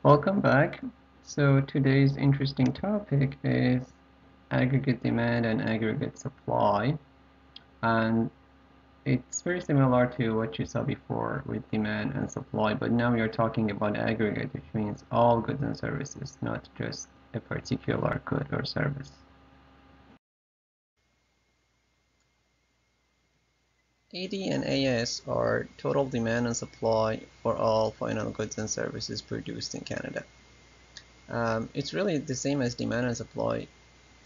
Welcome back. So today's interesting topic is aggregate demand and aggregate supply. And it's very similar to what you saw before with demand and supply, but now we are talking about aggregate, which means all goods and services, not just a particular good or service. AD and AS are total demand and supply for all final goods and services produced in Canada. It's really the same as demand and supply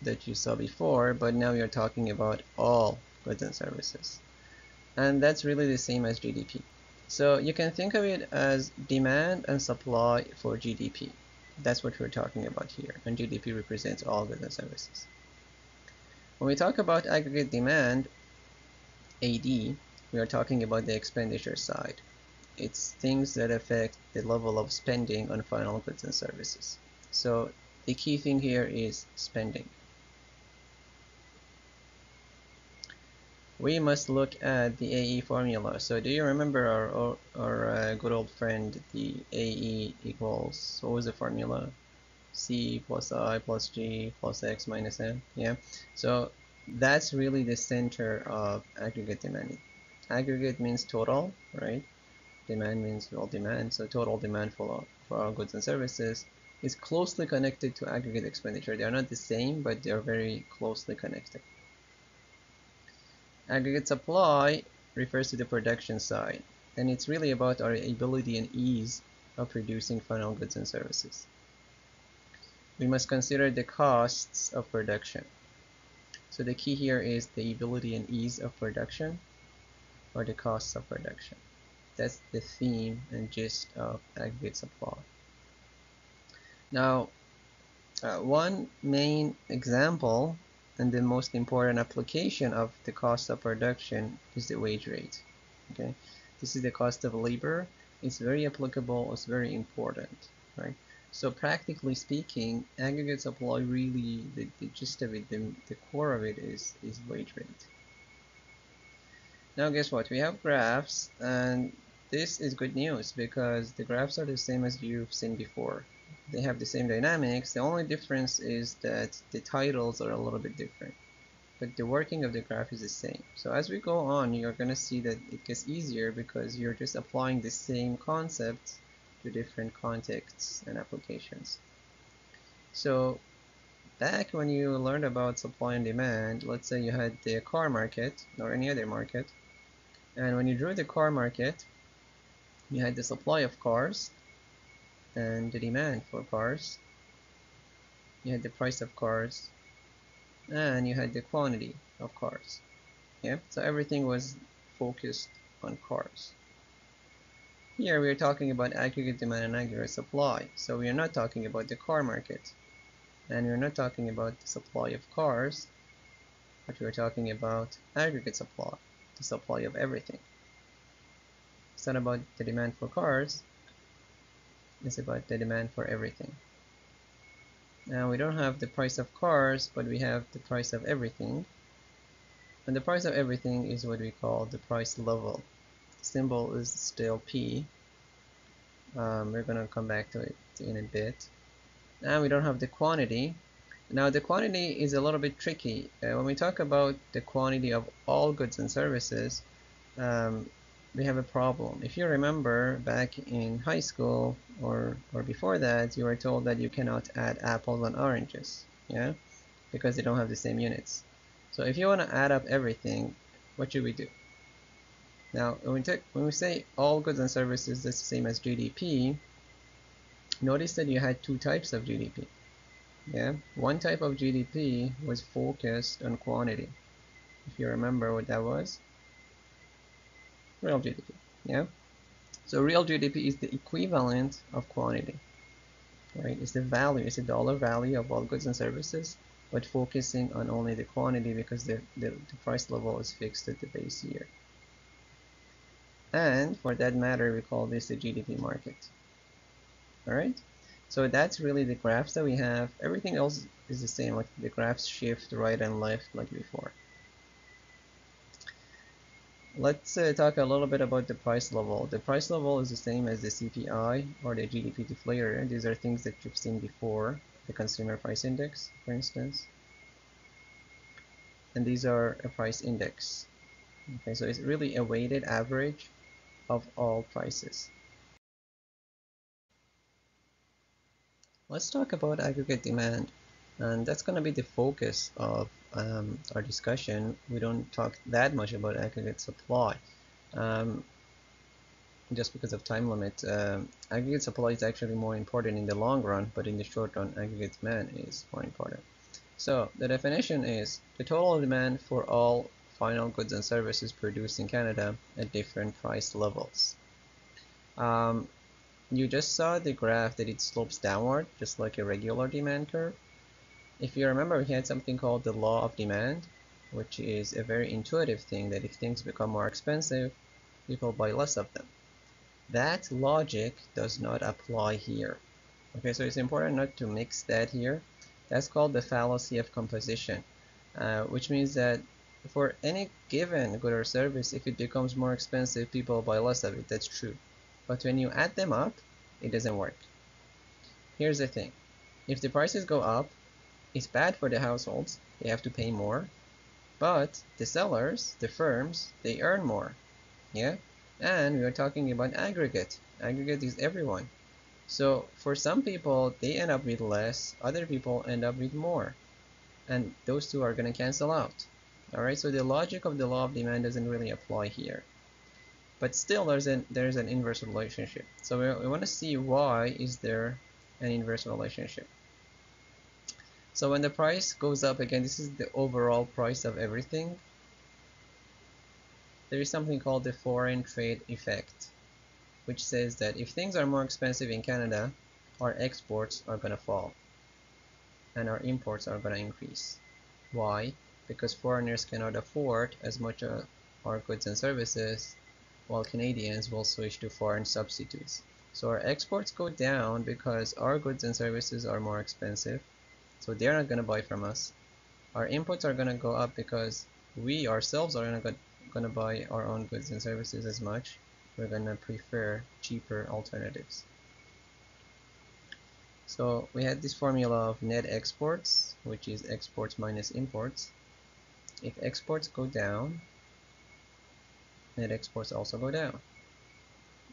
that you saw before, but now you're talking about all goods and services. And that's really the same as GDP. So you can think of it as demand and supply for GDP. That's what we're talking about here, and GDP represents all goods and services. When we talk about aggregate demand, AD, we are talking about the expenditure side. It's things that affect the level of spending on final goods and services. So the key thing here is spending. We must look at the AE formula. So do you remember our good old friend, the AE equals, what was the formula? C plus I plus G plus X minus N. Yeah. So that's really the center of aggregate demand. Aggregate means total, right? Demand means all demand. So total demand for our goods and services is closely connected to aggregate expenditure. They are not the same, but they are very closely connected. Aggregate supply refers to the production side, and it's really about our ability and ease of producing final goods and services. We must consider the costs of production. So the key here is the ability and ease of production, or the costs of production. That's the theme and gist of aggregate supply. Now, one main example and the most important application of the cost of production is the wage rate. Okay, this is the cost of labor. It's very applicable. It's very important, right? So practically speaking, aggregate supply really, the gist of it, the core of it is wage rate. Now guess what? We have graphs, and this is good news because the graphs are the same as you've seen before. They have the same dynamics. The only difference is that the titles are a little bit different, but the working of the graph is the same. So as we go on, you're going to see that it gets easier because you're just applying the same concepts to different contexts and applications. So back when you learned about supply and demand, let's say you had the car market or any other market, and when you drew the car market, you had the supply of cars and the demand for cars. You had the price of cars, and you had the quantity of cars. Yeah, so everything was focused on cars. Here we are talking about aggregate demand and aggregate supply. So we are not talking about the car market, and we're not talking about the supply of cars, but we're talking about aggregate supply, the supply of everything. It's not about the demand for cars, it's about the demand for everything. Now we don't have the price of cars, but we have the price of everything. And the price of everything is what we call the price level. The symbol is still P. We're going to come back to it in a bit. Now we don't have the quantity. Now the quantity is a little bit tricky. When we talk about the quantity of all goods and services, we have a problem. If you remember back in high school or before that, you were told that you cannot add apples and oranges, yeah, because they don't have the same units. So if you want to add up everything, what should we do? Now, when we say all goods and services, that's the same as GDP. Notice that you had two types of GDP. Yeah, one type of GDP was focused on quantity. If you remember what that was, real GDP. Yeah, so real GDP is the equivalent of quantity, right? It's the value, it's the dollar value of all goods and services, but focusing on only the quantity because the price level is fixed at the base year. And for that matter, we call this the GDP market. All right, so that's really the graphs that we have. Everything else is the same, like the graphs shift right and left like before. Let's talk a little bit about the price level. The price level is the same as the CPI or the GDP deflator. These are things that you've seen before, the consumer price index, for instance. And these are a price index. Okay, so it's really a weighted average of all prices. Let's talk about aggregate demand, and that's going to be the focus of our discussion. We don't talk that much about aggregate supply, um, just because of time limit. Aggregate supply is actually more important in the long run, but in the short run, aggregate demand is more important. So the definition is the total demand for all final goods and services produced in Canada at different price levels. Um, you just saw the graph that it slopes downward, just like a regular demand curve. If you remember, we had something called the law of demand, which is a very intuitive thing that if things become more expensive, people buy less of them. That logic does not apply here. Okay, so it's important not to mix that here. That's called the fallacy of composition, which means that for any given good or service, if it becomes more expensive, people buy less of it. That's true. But when you add them up, it doesn't work. Here's the thing. If the prices go up, it's bad for the households. They have to pay more. But the sellers, the firms, they earn more. Yeah? And we are talking about aggregate. Aggregate is everyone. So for some people, they end up with less. Other people end up with more. And those two are going to cancel out. Alright, so the logic of the law of demand doesn't really apply here. But still, there's an inverse relationship. So we want to see why is there an inverse relationship. So when the price goes up, again, this is the overall price of everything. There is something called the foreign trade effect, which says that if things are more expensive in Canada, our exports are going to fall and our imports are going to increase. Why? Because foreigners cannot afford as much of our goods and services, while Canadians will switch to foreign substitutes. So our exports go down because our goods and services are more expensive, so they're not going to buy from us. Our inputs are going to go up because we ourselves are not going to buy our own goods and services as much. We're going to prefer cheaper alternatives. So we had this formula of net exports, which is exports minus imports. If exports go down, net exports also go down.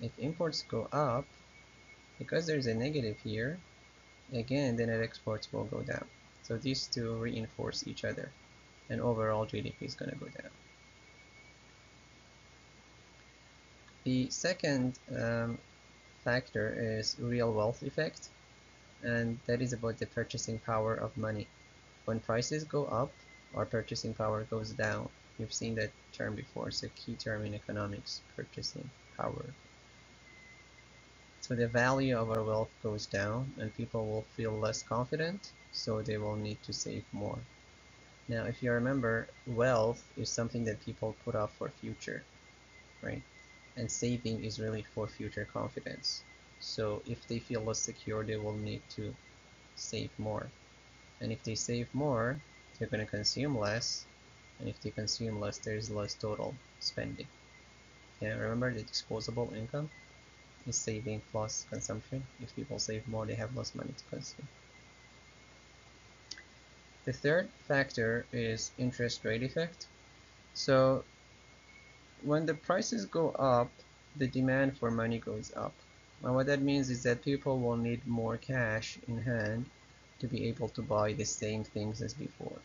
If imports go up, because there's a negative here, again the net exports will go down. So these two reinforce each other, and overall GDP is going to go down. The second factor is real wealth effect, and that is about the purchasing power of money. When prices go up, our purchasing power goes down. You've seen that term before. It's a key term in economics, purchasing power. So the value of our wealth goes down and people will feel less confident, so they will need to save more. Now, if you remember, wealth is something that people put off for future, right? And saving is really for future confidence. So if they feel less secure, they will need to save more. And if they save more, they're going to consume less. And if they consume less, there's less total spending. Yeah, remember the disposable income is saving plus consumption. If people save more, they have less money to consume. The third factor is interest rate effect. So when the prices go up, the demand for money goes up. And what that means is that people will need more cash in hand to be able to buy the same things as before.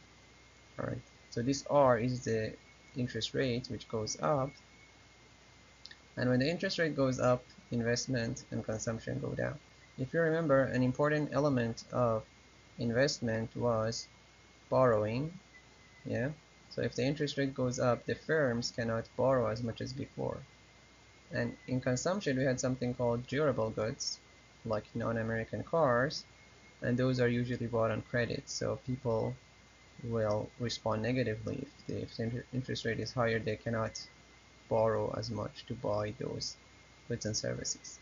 All right. So this R is the interest rate, which goes up. And when the interest rate goes up, investment and consumption go down. If you remember, an important element of investment was borrowing. Yeah. So if the interest rate goes up, the firms cannot borrow as much as before. And in consumption, we had something called durable goods, like non-American cars, and those are usually bought on credit. So people will respond negatively if the interest rate is higher. They cannot borrow as much to buy those goods and services.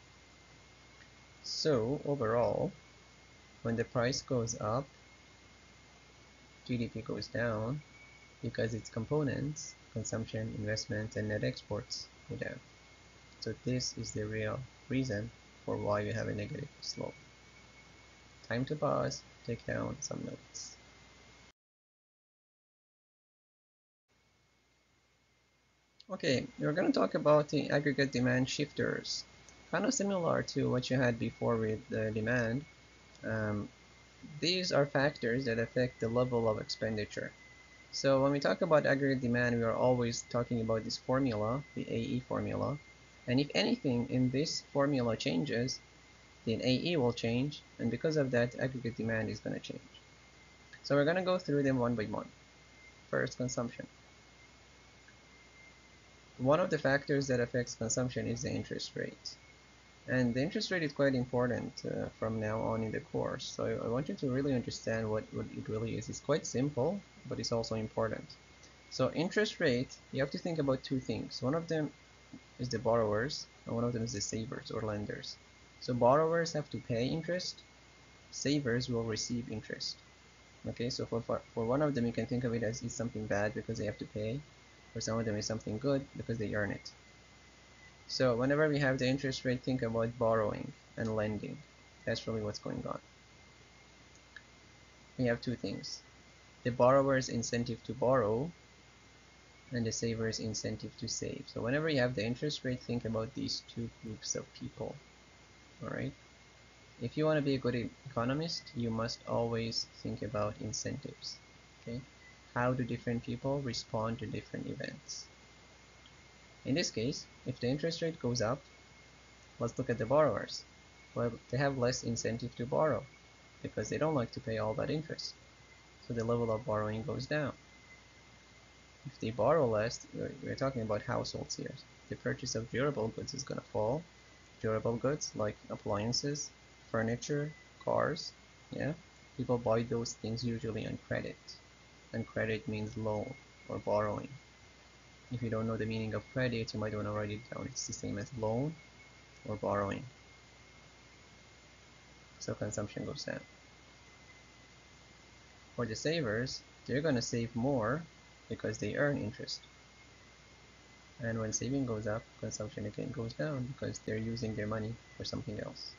So overall, when the price goes up, GDP goes down because its components consumption, investment, and net exports go down. So this is the real reason for why we have a negative slope. Time to pause, take down some notes. Okay, we're going to talk about the aggregate demand shifters. Kind of similar to what you had before with the demand. Um, these are factors that affect the level of expenditure. So when we talk about aggregate demand, we are always talking about this formula, the AE formula. And if anything in this formula changes, then AE will change, and because of that, aggregate demand is going to change. So we're going to go through them one by one. First, consumption. One of the factors that affects consumption is the interest rate. And the interest rate is quite important from now on in the course. So I want you to really understand what it really is. It's quite simple, but it's also important. So interest rate, you have to think about two things. One of them is the borrowers, and one of them is the savers or lenders. So borrowers have to pay interest, savers will receive interest. Okay, so for one of them, you can think of it as it's something bad because they have to pay. For some of them, it's something good because they earn it. So whenever we have the interest rate, think about borrowing and lending. That's really what's going on. We have two things. The borrower's incentive to borrow and the saver's incentive to save. So whenever you have the interest rate, think about these two groups of people. Alright? If you want to be a good economist, you must always think about incentives. Okay? How do different people respond to different events? In this case, if the interest rate goes up, let's look at the borrowers. Well, they have less incentive to borrow because they don't like to pay all that interest. So the level of borrowing goes down. If they borrow less, we're talking about households here. The purchase of durable goods is going to fall. Durable goods like appliances, furniture, cars, yeah? People buy those things usually on credit. And credit means loan or borrowing. If you don't know the meaning of credit, you might want to write it down. It's the same as loan or borrowing. So consumption goes down. For the savers, they're going to save more because they earn interest. And when saving goes up, consumption again goes down because they're using their money for something else.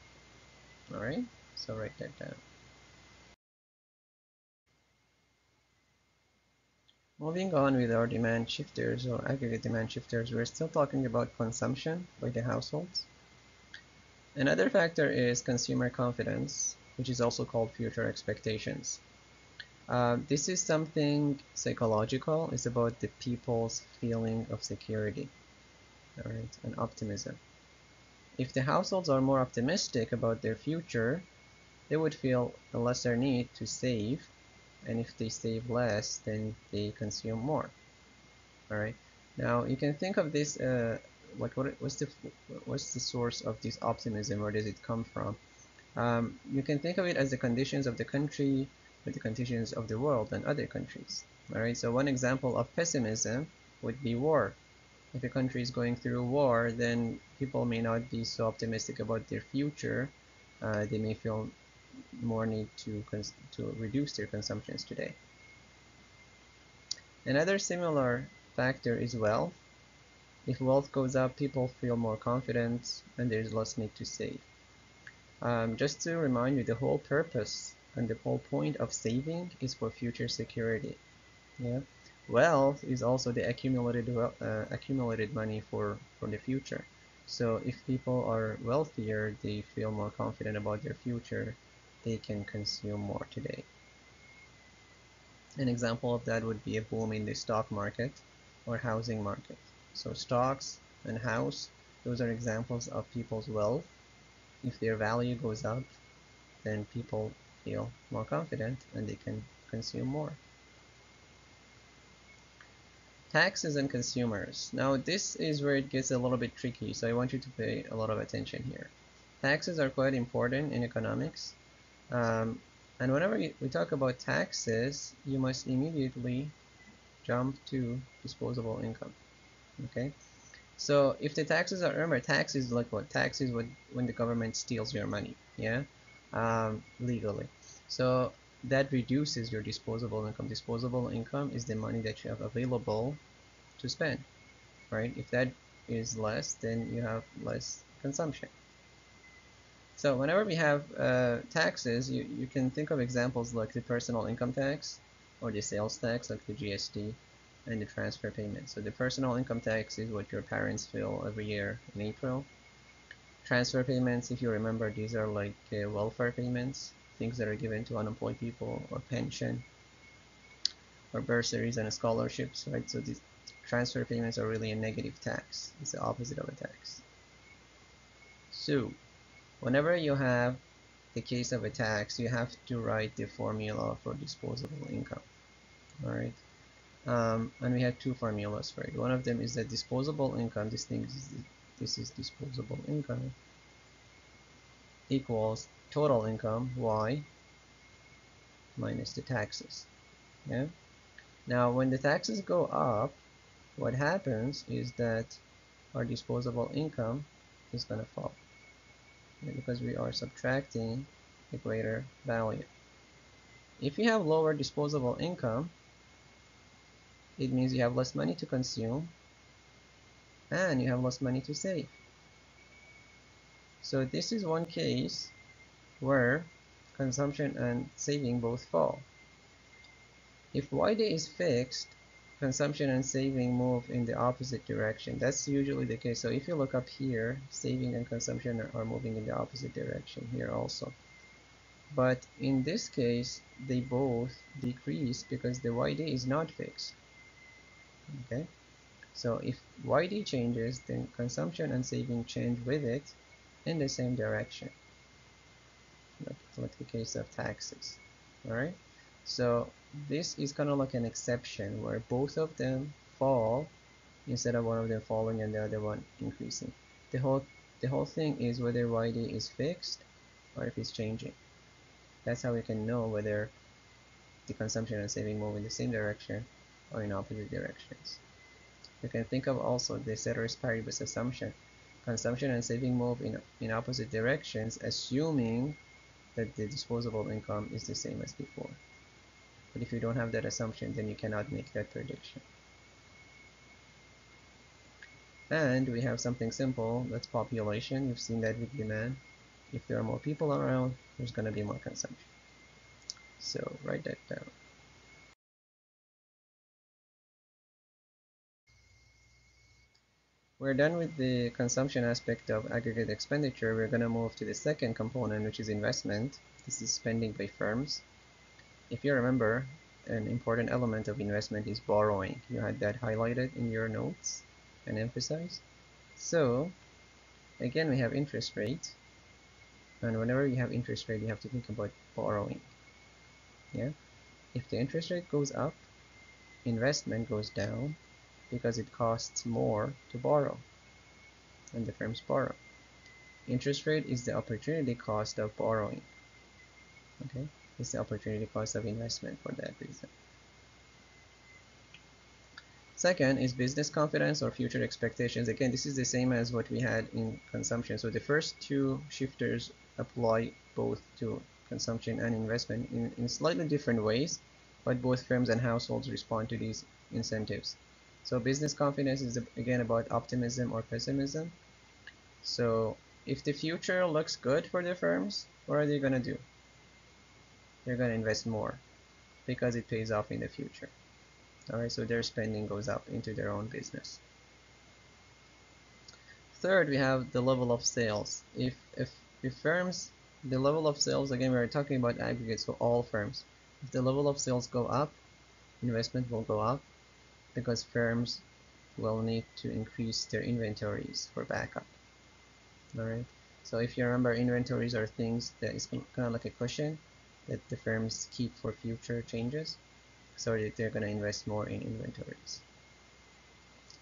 Alright, so write that down. Moving on with our demand shifters or aggregate demand shifters, we're still talking about consumption by the households. Another factor is consumer confidence, which is also called future expectations. This is something psychological. It's about the people's feeling of security, all right, and optimism. If the households are more optimistic about their future, they would feel a lesser need to save, and if they save less, then they consume more. All right. Now you can think of this like what's the source of this optimism? Where does it come from? You can think of it as the conditions of the country with the conditions of the world and other countries. All right. So one example of pessimism would be war. If a country is going through war, then people may not be so optimistic about their future. They may feel more need to reduce their consumptions today. Another similar factor is wealth. If wealth goes up, people feel more confident and there's less need to save. Just to remind you, the whole purpose and the whole point of saving is for future security. Yeah, wealth is also the accumulated money for the future. So if people are wealthier, they feel more confident about their future. They can consume more today. An example of that would be a boom in the stock market or housing market. So stocks and house, those are examples of people's wealth. If their value goes up, then people feel more confident and they can consume more. Taxes and consumers. Now this is where it gets a little bit tricky, so I want you to pay a lot of attention here. Taxes are quite important in economics. And whenever we talk about taxes, you must immediately jump to disposable income. Okay? So if the taxes are earned, tax is like what? Tax is when the government steals your money, yeah? Legally. So that reduces your disposable income. Disposable income is the money that you have available to spend, right? If that is less, then you have less consumption. So whenever we have taxes, you can think of examples like the personal income tax or the sales tax, like the GST, and the transfer payment. So the personal income tax is what your parents fill every year in April. Transfer payments, if you remember, these are like welfare payments, things that are given to unemployed people, or pension, or bursaries and scholarships, right? So these transfer payments are really a negative tax. It's the opposite of a tax. So whenever you have the case of a tax, you have to write the formula for disposable income. All right, and we have two formulas for it. One of them is that disposable income. This is disposable income equals total income y minus the taxes. Yeah. Now, when the taxes go up, what happens is that our disposable income is going to fall, okay, because we are subtracting a greater value. If you have lower disposable income, it means you have less money to consume and you have less money to save. So this is one case where consumption and saving both fall. If YD is fixed, consumption and saving move in the opposite direction. That's usually the case. So if you look up here, saving and consumption are moving in the opposite direction here also. But in this case, they both decrease because the YD is not fixed. Okay, so if YD changes, then consumption and saving change with it in the same direction, like the case of taxes. All right, so this is kind of like an exception where both of them fall instead of one of them falling and the other one increasing. The whole thing is whether YD is fixed or if it's changing. That's how we can know whether the consumption and saving move in the same direction or in opposite directions. You can think of also the ceteris paribus assumption. Consumption and saving move in opposite directions, assuming that the disposable income is the same as before. But if you don't have that assumption, then you cannot make that prediction. And we have something simple, that's population. You've seen that with demand. If there are more people around, there's going to be more consumption. So write that down. We're done with the consumption aspect of aggregate expenditure. We're going to move to the second component, which is investment. This is spending by firms. If you remember, an important element of investment is borrowing. You had that highlighted in your notes and emphasized. So again, we have interest rate. And whenever you have interest rate, you have to think about borrowing. Yeah. If the interest rate goes up, investment goes down because it costs more to borrow, and the firms borrow. Interest rate is the opportunity cost of borrowing. Okay, it's the opportunity cost of investment for that reason. Second is business confidence or future expectations. Again, this is the same as what we had in consumption. So the first two shifters apply both to consumption and investment in slightly different ways, but both firms and households respond to these incentives. So business confidence is again about optimism or pessimism. So if the future looks good for the firms, what are they going to do? They're going to invest more because it pays off in the future. All right, so their spending goes up into their own business. Third, we have the level of sales. If firms, the level of sales, again, we're talking about aggregates, so all firms. If the level of sales go up, investment will go up because firms will need to increase their inventories for backup. All right, so if you remember, inventories are things that is kind of like a cushion that the firms keep for future changes, so that they're going to invest more in inventories.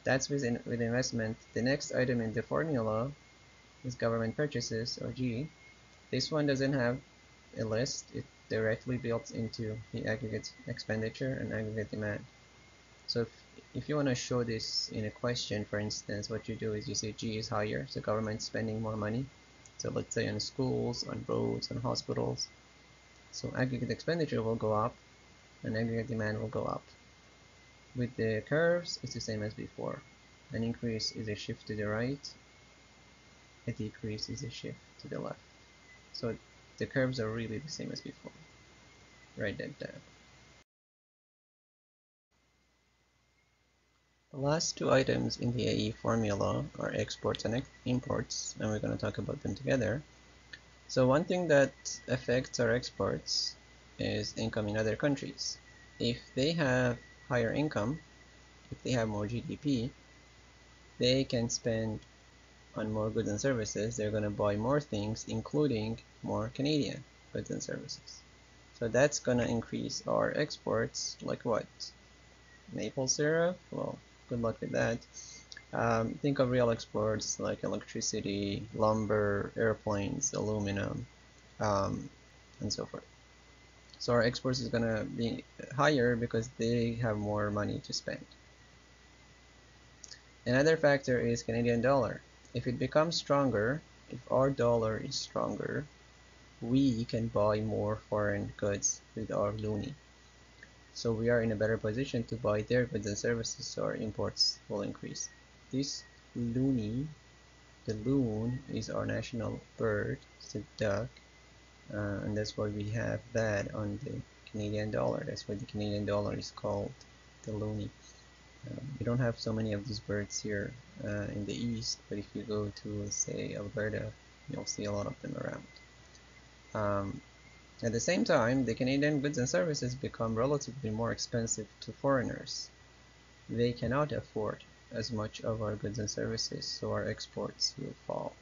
That's with investment. The next item in the formula is government purchases, or G. This one doesn't have a list. It directly builds into the aggregate expenditure and aggregate demand. So if you want to show this in a question, for instance, what you do is you say G is higher, so government spending more money. So let's say on schools, on roads, on hospitals. So aggregate expenditure will go up and aggregate demand will go up. With the curves, it's the same as before. An increase is a shift to the right, a decrease is a shift to the left. So the curves are really the same as before. Write that down. The last two items in the AE formula are exports and imports, and we're going to talk about them together. So one thing that affects our exports is income in other countries. If they have higher income, if they have more GDP, they can spend on more goods and services. They're going to buy more things, including more Canadian goods and services. So that's going to increase our exports, like what? Maple syrup? Well, good luck with that. Think of real exports like electricity, lumber, airplanes, aluminum, and so forth. So our exports is going to be higher because they have more money to spend. Another factor is Canadian dollar. If it becomes stronger, if our dollar is stronger, we can buy more foreign goods with our loonie. So we are in a better position to buy their goods and services, so our imports will increase. This loonie, the loon, is our national bird, it's a duck, and that's why we have that on the Canadian dollar. That's why the Canadian dollar is called the loonie. We don't have so many of these birds here in the east, but if you go to, say, Alberta, you'll see a lot of them around. At the same time, the Canadian goods and services become relatively more expensive to foreigners. They cannot afford as much of our goods and services, so our exports will fall.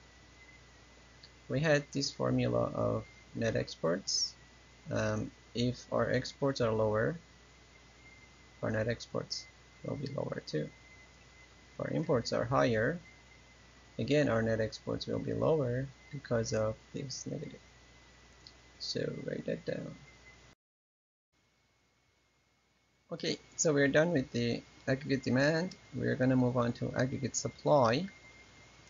We had this formula of net exports. If our exports are lower, our net exports will be lower too. If our imports are higher, again our net exports will be lower because of this negative. So write that down. Okay, so we're done with the aggregate demand. We're going to move on to aggregate supply.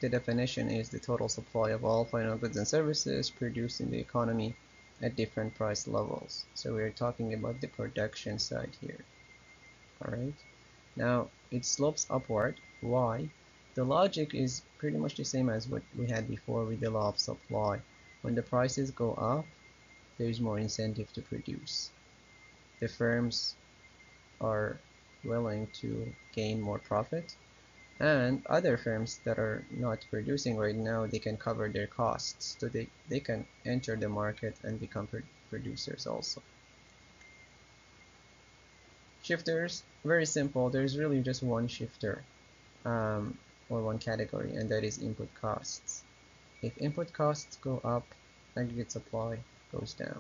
The definition is the total supply of all final goods and services produced in the economy at different price levels. So we're talking about the production side here. Alright, now it slopes upward. Why? The logic is pretty much the same as what we had before with the law of supply. When the prices go up, there is more incentive to produce. The firms are willing to gain more profit, and other firms that are not producing right now, they can cover their costs, so they can enter the market and become producers also. Shifters, very simple. There's really just one shifter or one category, and that is input costs. If input costs go up, aggregate supply goes down.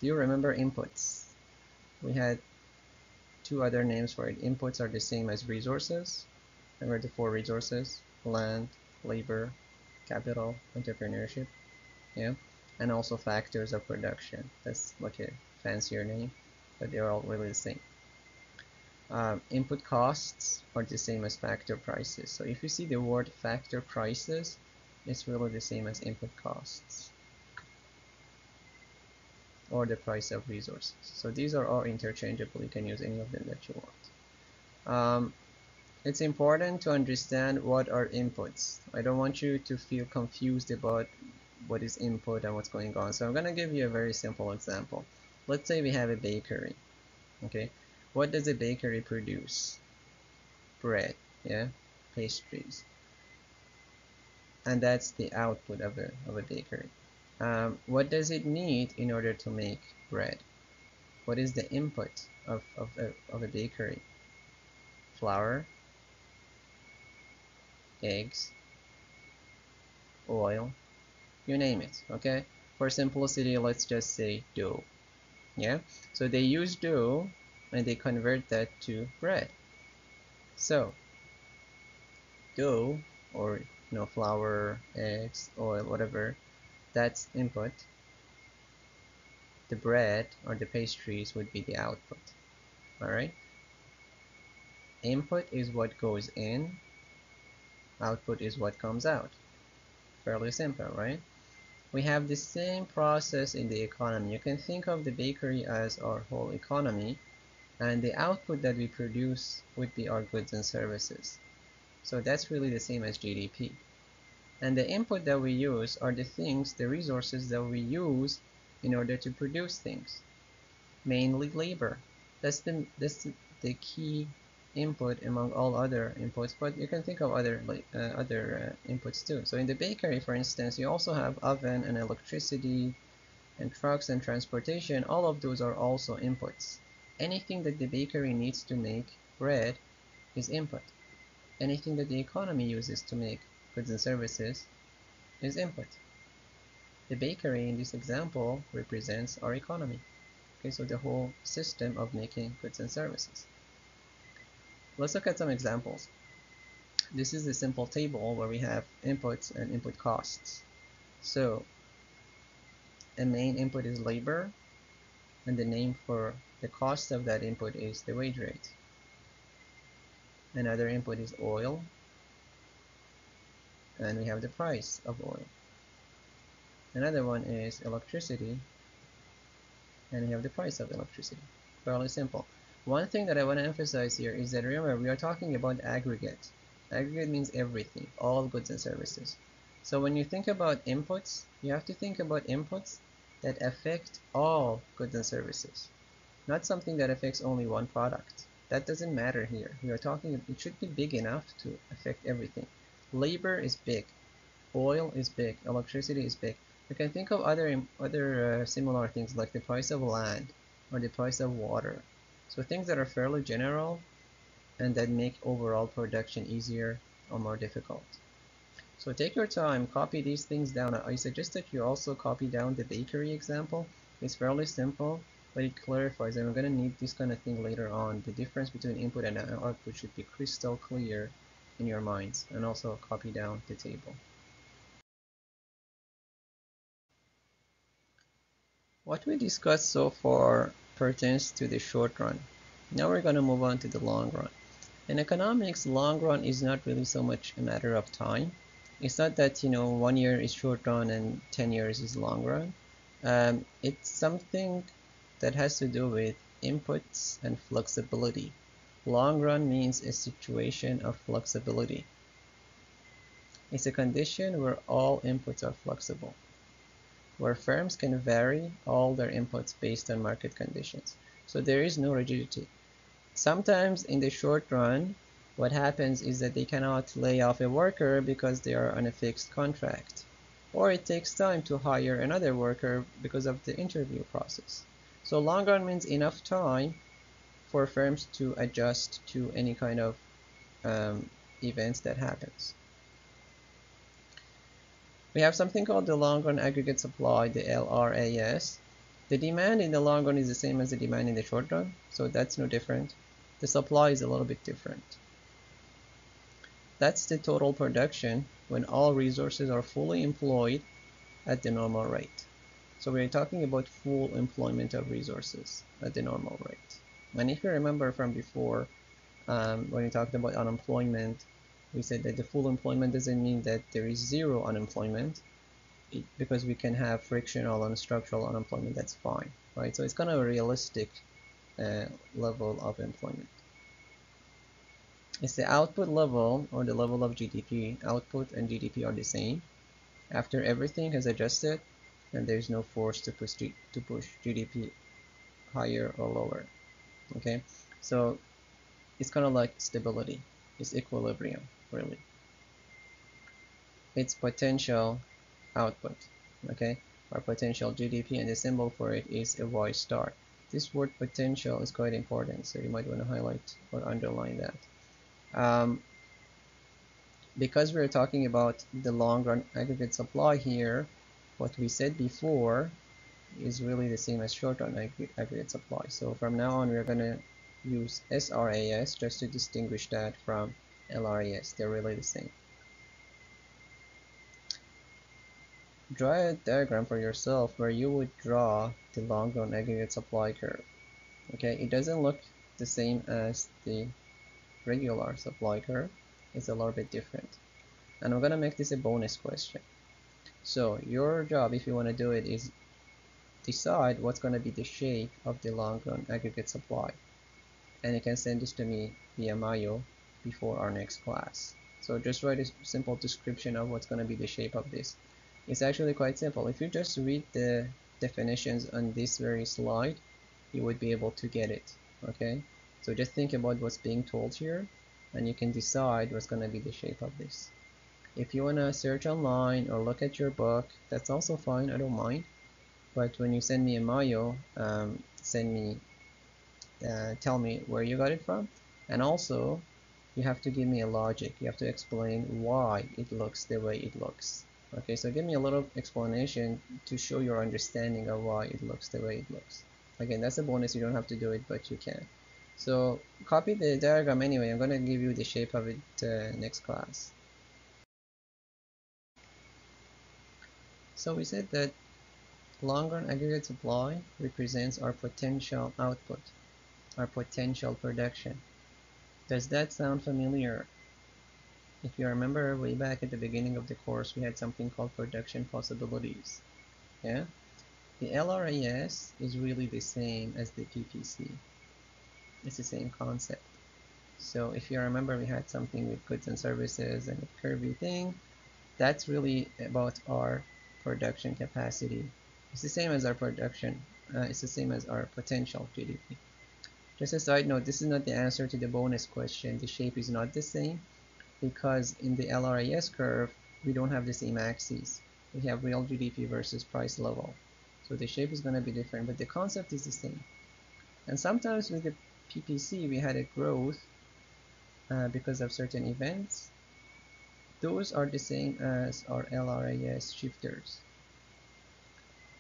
Do you remember inputs? We had two other names for it. Inputs are the same as resources. Remember the four resources: land, labor, capital, entrepreneurship. Yeah, and also factors of production. That's like a fancier name, but they're all really the same. Input costs are the same as factor prices. So if you see the word factor prices, it's really the same as input costs or the price of resources. So these are all interchangeable. You can use any of them that you want. It's important to understand what are inputs. I don't want you to feel confused about what is input and what's going on. So I'm going to give you a very simple example. Let's say we have a bakery. Okay, what does a bakery produce? Bread, yeah, pastries, and that's the output of a bakery. What does it need in order to make bread? What is the input of a bakery? Flour, eggs, oil, you name it. Okay, for simplicity, let's just say dough. Yeah, so they use dough and they convert that to bread. So dough, or flour, eggs, oil, whatever, that's input. The bread or the pastries would be the output. Alright, input is what goes in, output is what comes out. Fairly simple, right? We have the same process in the economy. You can think of the bakery as our whole economy, and the output that we produce would be our goods and services. So that's really the same as GDP. And the input that we use are the things, the resources that we use in order to produce things, mainly labor. That's the key input among all other inputs, but you can think of other inputs too. So in the bakery, for instance, you also have oven and electricity and trucks and transportation. All of those are also inputs. Anything that the bakery needs to make bread is input. Anything that the economy uses to make goods and services is input. The bakery in this example represents our economy. Okay, so the whole system of making goods and services. Let's look at some examples. This is a simple table where we have inputs and input costs. So a main input is labor, and the name for the cost of that input is the wage rate. Another input is oil, and we have the price of oil. Another one is electricity, and we have the price of electricity. Fairly simple. One thing that I want to emphasize here is that, remember, we are talking about aggregate. Aggregate means everything, all goods and services. So when you think about inputs, you have to think about inputs that affect all goods and services, not something that affects only one product. That doesn't matter here. We are talking, it should be big enough to affect everything. Labor is big, oil is big, electricity is big. You can think of other similar things like the price of land or the price of water. So things that are fairly general and that make overall production easier or more difficult. So take your time, copy these things down. I suggest that you also copy down the bakery example. It's fairly simple, but it clarifies, and we're going to need this kind of thing later on. The difference between input and output should be crystal clear in your minds, and also copy down the table. What we discussed so far pertains to the short run. Now we're going to move on to the long run. In economics, long run is not really so much a matter of time. It's not that 1 year is short run and 10 years is long run. It's something that has to do with inputs and flexibility. Long run means a situation of flexibility. It's a condition where all inputs are flexible, where firms can vary all their inputs based on market conditions. So there is no rigidity. Sometimes in the short run, what happens is that they cannot lay off a worker because they are on a fixed contract, or it takes time to hire another worker because of the interview process. So long run means enough time for firms to adjust to any kind of events that happens. We have something called the long run aggregate supply, the LRAS. The demand in the long run is the same as the demand in the short run, so that's no different. The supply is a little bit different. That's the total production when all resources are fully employed at the normal rate. So we're talking about full employment of resources at the normal rate. And if you remember from before, when we talked about unemployment, we said that the full employment doesn't mean that there is zero unemployment, because we can have frictional and structural unemployment. That's fine, right? So it's kind of a realistic level of employment. It's the output level, or the level of GDP. Output and GDP are the same. After everything has adjusted, and there's no force to push GDP higher or lower. Okay, so it's kind of like stability. It's equilibrium, really. It's potential output. Okay, our potential GDP, and the symbol for it is a Y star. This word potential is quite important, so you might want to highlight or underline that. Because we're talking about the long run aggregate supply here, what we said before is really the same as short run aggregate supply. So from now on, we're going to use SRAS just to distinguish that from LRAS. They're really the same. Draw a diagram for yourself where you would draw the long run aggregate supply curve. Okay, it doesn't look the same as the regular supply curve. It's a little bit different. And I'm going to make this a bonus question. So your job, if you want to do it, is decide what's going to be the shape of the long run aggregate supply. and you can send this to me via Mayo before our next class. So just write a simple description of what's going to be the shape of this. It's actually quite simple. If you just read the definitions on this very slide, you would be able to get it. Okay, so just think about what's being told here, and you can decide what's going to be the shape of this. If you want to search online or look at your book, that's also fine, I don't mind. But when you send me a Mayo, tell me where you got it from, and also you have to give me a logic. You have to explain why it looks the way it looks. Okay, so give me a little explanation to show your understanding of why it looks the way it looks. Again, that's a bonus. You don't have to do it, but you can. So copy the diagram anyway. I'm going to give you the shape of it next class. So we said that long-run aggregate supply represents our potential output, our potential production. Does that sound familiar? If you remember way back at the beginning of the course, we had something called production possibilities. Yeah? The LRAS is really the same as the PPC. It's the same concept. So if you remember, we had something with goods and services and a curvy thing. That's really about our production capacity. It's the same as our production. It's the same as our potential GDP. Just a side note, this is not the answer to the bonus question. The shape is not the same because in the LRAS curve, we don't have the same axes. We have real GDP versus price level. So the shape is going to be different, but the concept is the same. And sometimes with the PPC, we had a growth because of certain events. Those are the same as our LRAS shifters.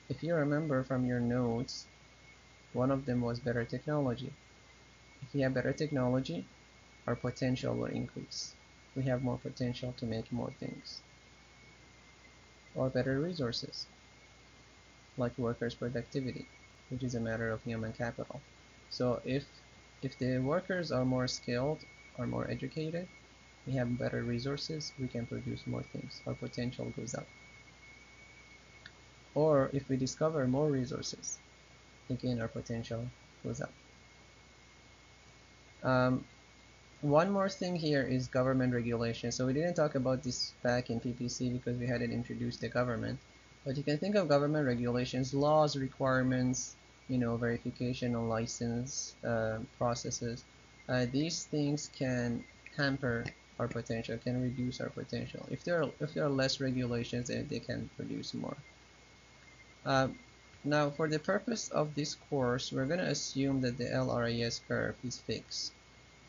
If you remember from your notes, one of them was better technology. If we have better technology, our potential will increase. We have more potential to make more things. Or better resources, like workers' productivity, which is a matter of human capital. So if the workers are more skilled or more educated, we have better resources, we can produce more things. Our potential goes up. Or if we discover more resources, again, our potential goes up. One more thing here is government regulation. So we didn't talk about this back in PPC because we hadn't introduced the government. But you can think of government regulations, laws, requirements, verification and license processes. These things can hamper our potential, can reduce our potential. If there are less regulations, they can produce more. Now, for the purpose of this course, we're going to assume that the LRAS curve is fixed.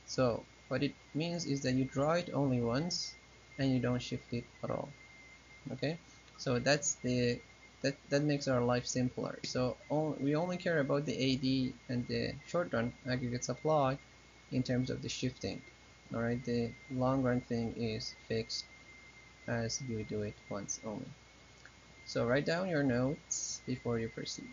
So what it means is that you draw it only once and you don't shift it at all. Okay, so that makes our life simpler. So we only care about the AD and the short run aggregate supply in terms of the shifting. All right, the long run thing is fixed as you do it once only. So write down your notes before you proceed.